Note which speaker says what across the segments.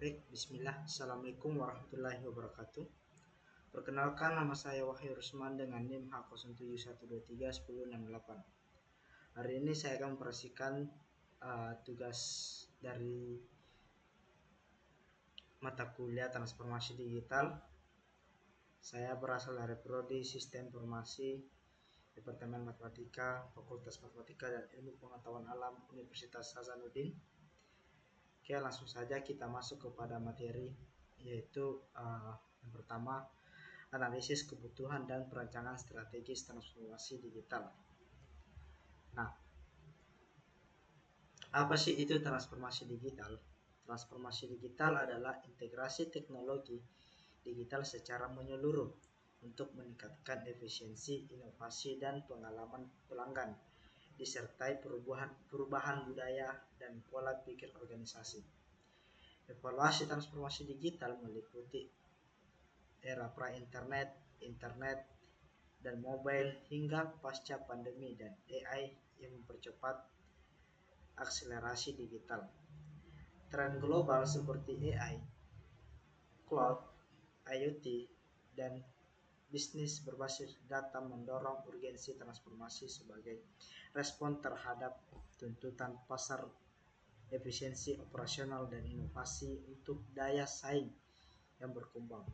Speaker 1: Baik, bismillah. Assalamualaikum warahmatullahi wabarakatuh. Perkenalkan, nama saya Wahyu Rusman dengan NIM H0711231068. Hari ini saya akan memperhatikan tugas dari mata kuliah transformasi digital. Saya berasal dari Prodi Sistem Informasi, Departemen Matematika, Fakultas Matematika dan Ilmu Pengetahuan Alam, Universitas Hasanuddin. Oke, langsung saja kita masuk kepada materi, yaitu yang pertama, analisis kebutuhan dan perancangan strategis transformasi digital. Nah, apa sih itu transformasi digital? Transformasi digital adalah integrasi teknologi digital secara menyeluruh untuk meningkatkan efisiensi, inovasi, dan pengalaman pelanggan, disertai perubahan budaya dan pola pikir organisasi. Evaluasi transformasi digital meliputi era pra-internet, internet, dan mobile hingga pasca pandemi dan AI yang mempercepat akselerasi digital. Tren global seperti AI, cloud, IoT, dan bisnis berbasis data mendorong urgensi transformasi sebagai respon terhadap tuntutan pasar, efisiensi operasional, dan inovasi untuk daya saing yang berkembang.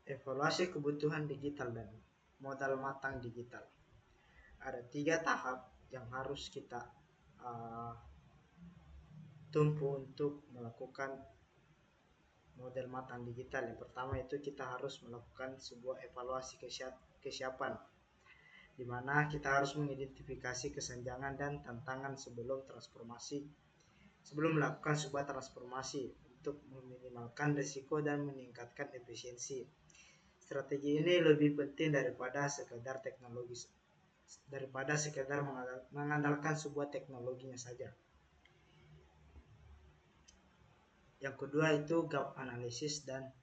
Speaker 1: Evaluasi kebutuhan digital dan modal matang digital. Ada 3 tahap yang harus kita tempuh untuk melakukan model matang digital. Yang pertama itu kita harus melakukan sebuah evaluasi kesiapan, di mana kita harus mengidentifikasi kesenjangan dan tantangan sebelum melakukan sebuah transformasi untuk meminimalkan risiko dan meningkatkan efisiensi. Strategi ini lebih penting daripada sekedar mengandalkan sebuah teknologinya saja. Yang kedua itu gap analisis dan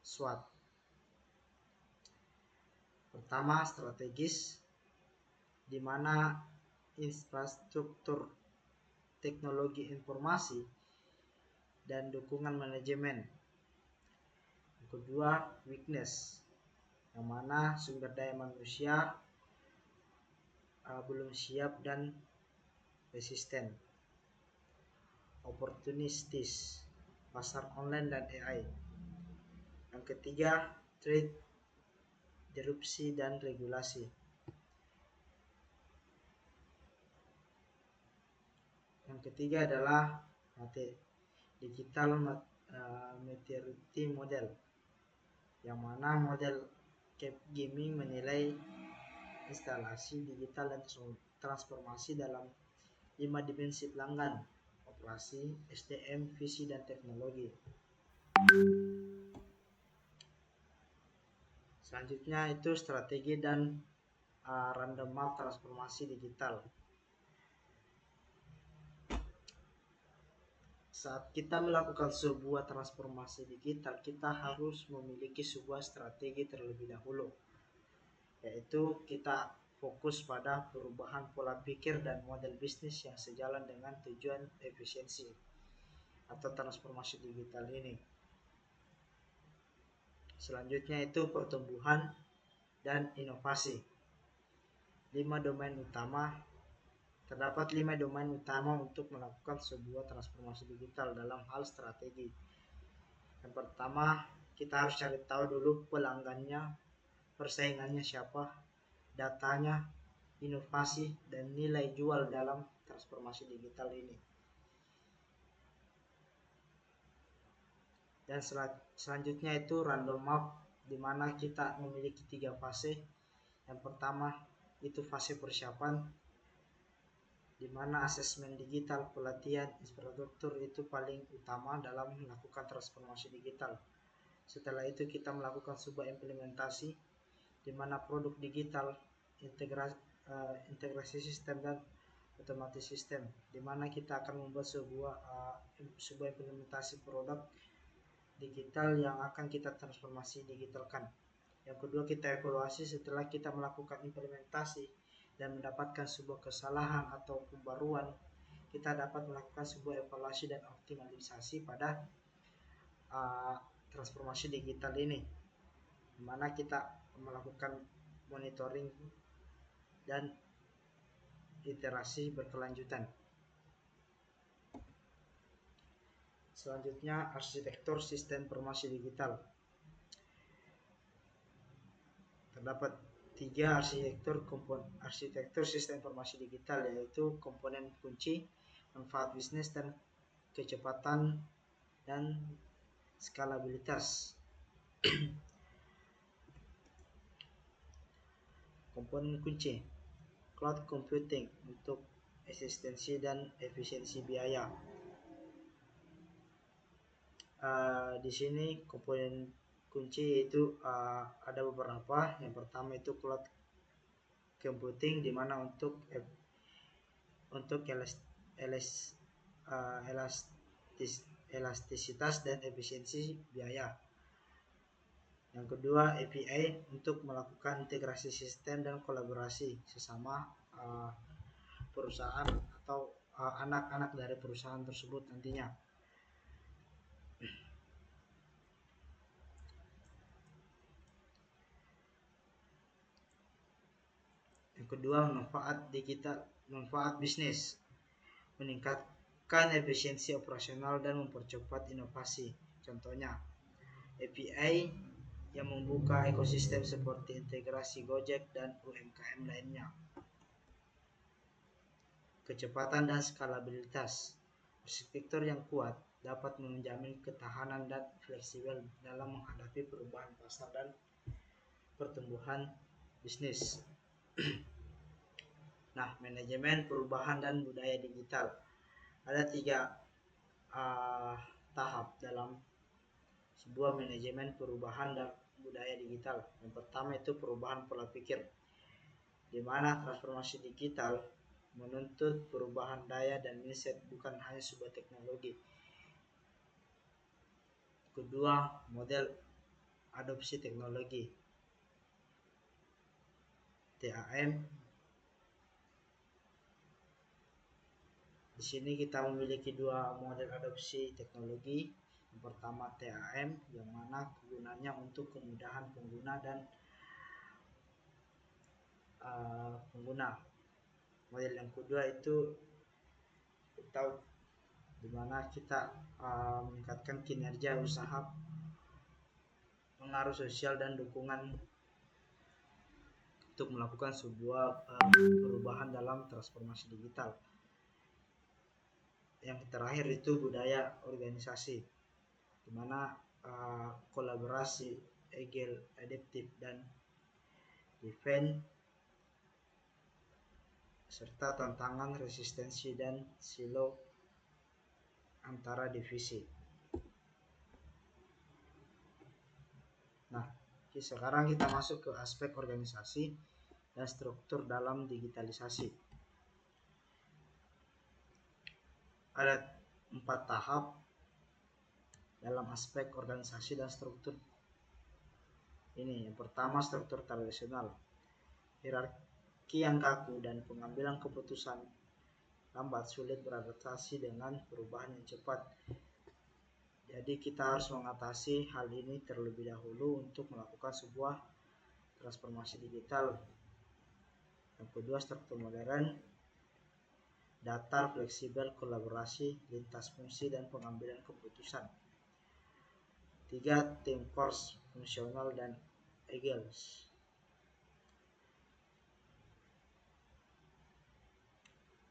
Speaker 1: SWOT. Pertama, strategis, di mana infrastruktur, teknologi informasi, dan dukungan manajemen. Yang kedua, weakness, yang mana sumber daya manusia belum siap dan resisten. Opportunities, pasar online dan AI. Yang ketiga, trade, disrupsi, dan regulasi. Yang ketiga adalah digital maturity model, yang mana model Capgemini menilai instalasi digital dan transformasi dalam 5 dimensi: pelanggan, operasi, SDM, visi, dan teknologi. Selanjutnya itu strategi dan random map transformasi digital. Saat kita melakukan sebuah transformasi digital, kita harus memiliki sebuah strategi terlebih dahulu, yaitu kita fokus pada perubahan pola pikir dan model bisnis yang sejalan dengan tujuan efisiensi atau transformasi digital ini. Selanjutnya itu pertumbuhan dan inovasi. Terdapat 5 domain utama untuk melakukan sebuah transformasi digital dalam hal strategi. Yang pertama, kita harus cari tahu dulu pelanggannya, persaingannya siapa, datanya, inovasi, dan nilai jual dalam transformasi digital ini. Dan selanjutnya itu random map, di mana kita memiliki 3 fase. Yang pertama itu fase persiapan, di mana asesmen digital, pelatihan, infrastruktur itu paling utama dalam melakukan transformasi digital. Setelah itu kita melakukan sebuah implementasi, di mana produk digital, integrasi sistem dan otomatis sistem, di mana kita akan membuat sebuah implementasi produk digital yang akan kita transformasi digitalkan. Yang kedua, kita evaluasi setelah kita melakukan implementasi dan mendapatkan sebuah kesalahan atau pembaruan. Kita dapat melakukan sebuah evaluasi dan optimalisasi pada transformasi digital ini, di mana kita melakukan monitoring dan iterasi berkelanjutan. Selanjutnya, arsitektur sistem informasi digital. Terdapat 3 arsitektur sistem informasi digital, yaitu komponen kunci, manfaat bisnis, dan kecepatan dan skalabilitas. Komponen kunci, cloud computing untuk eksistensi dan efisiensi biaya. Di sini komponen kunci itu ada beberapa. Yang pertama itu cloud computing, di mana untuk elastisitas dan efisiensi biaya. Yang kedua, API untuk melakukan integrasi sistem dan kolaborasi sesama perusahaan atau anak-anak dari perusahaan tersebut nantinya. Yang kedua, manfaat bisnis, meningkatkan efisiensi operasional dan mempercepat inovasi. Contohnya, API yang membuka ekosistem seperti integrasi Gojek dan UMKM lainnya. Kecepatan dan skalabilitas, arsitektur yang kuat dapat menjamin ketahanan dan fleksibel dalam menghadapi perubahan pasar dan pertumbuhan bisnis. Nah, manajemen perubahan dan budaya digital. Ada 3 tahap dalam sebuah manajemen perubahan dan budaya digital. Yang pertama itu perubahan pola pikir, di mana transformasi digital menuntut perubahan daya dan mindset, bukan hanya sebuah teknologi. Kedua, model adopsi teknologi, TAM. Di sini kita memiliki 2 model adopsi teknologi. Yang pertama TAM, yang mana kegunaannya untuk kemudahan pengguna dan pengguna. Model yang kedua itu cloud, di mana kita meningkatkan kinerja usaha, pengaruh sosial dan dukungan untuk melakukan sebuah perubahan dalam transformasi digital. Yang terakhir itu budaya organisasi, di mana kolaborasi, agile, adaptif, dan defend, serta tantangan, resistensi, dan silo antara divisi. Nah, sekarang kita masuk ke aspek organisasi dan struktur dalam digitalisasi. Ada 4 tahap dalam aspek organisasi dan struktur ini. Yang pertama, struktur tradisional, hierarki yang kaku dan pengambilan keputusan lambat, sulit beradaptasi dengan perubahan yang cepat. Jadi kita harus mengatasi hal ini terlebih dahulu untuk melakukan sebuah transformasi digital. Yang kedua, struktur modern, datar, fleksibel, kolaborasi, lintas fungsi, dan pengambilan keputusan. 3, team force, fungsional dan agile.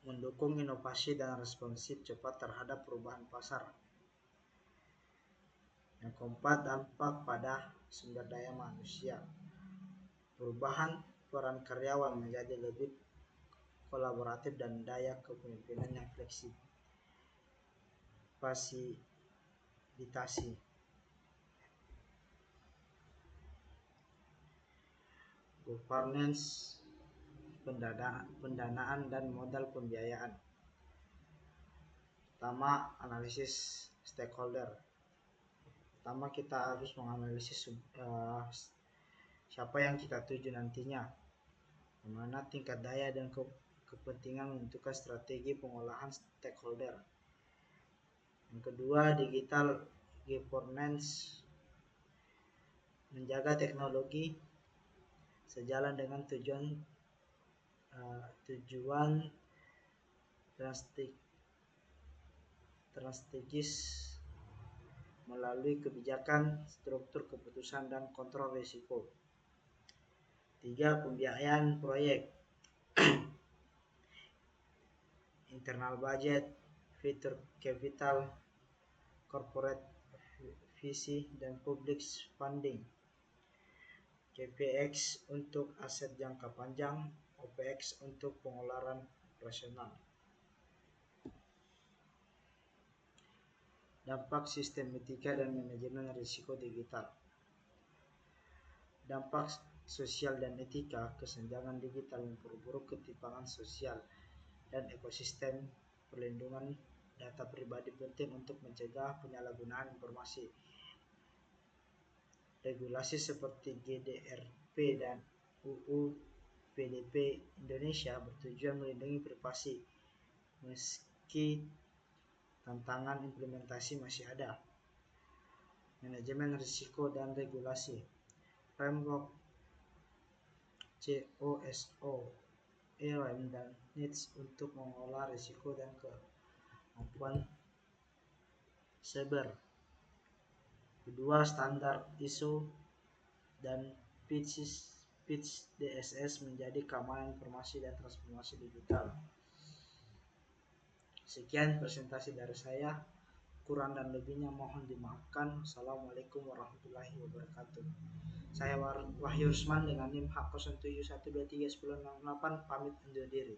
Speaker 1: Mendukung inovasi dan responsif cepat terhadap perubahan pasar. Yang keempat, dampak pada sumber daya manusia. Perubahan peran karyawan menjadi lebih kolaboratif dan daya kepemimpinan yang fleksibel. Fasilitasi. Governance, pendanaan dan modal pembiayaan. Pertama, analisis stakeholder. Pertama kita harus menganalisis siapa yang kita tuju nantinya, mana tingkat daya dan kepentingan menentukan strategi pengolahan stakeholder. Yang kedua, digital governance, menjaga teknologi sejalan dengan tujuan strategis melalui kebijakan, struktur keputusan, dan kontrol risiko. 3. Pembiayaan proyek, internal budget, venture capital, corporate visi, dan public funding. CapEx untuk aset jangka panjang, OPEX untuk pengeluaran operasional. Dampak sistem etika dan manajemen risiko digital. Dampak sosial dan etika, kesenjangan digital memperburuk ketimpangan sosial dan ekosistem. Perlindungan data pribadi penting untuk mencegah penyalahgunaan informasi. Regulasi seperti GDPR dan UU PDP Indonesia bertujuan melindungi privasi, meski tantangan implementasi masih ada. Manajemen risiko dan regulasi. Framework COSO, ERM dan NIST untuk mengolah risiko dan kemampuan cyber. Kedua, standar ISO dan PICS DSS menjadi keamanan informasi dan transformasi digital. Sekian presentasi dari saya, kurang dan lebihnya mohon dimaafkan. Assalamualaikum warahmatullahi wabarakatuh. Saya Wahyu Rusman dengan NIM H0712312668 pamit undur diri.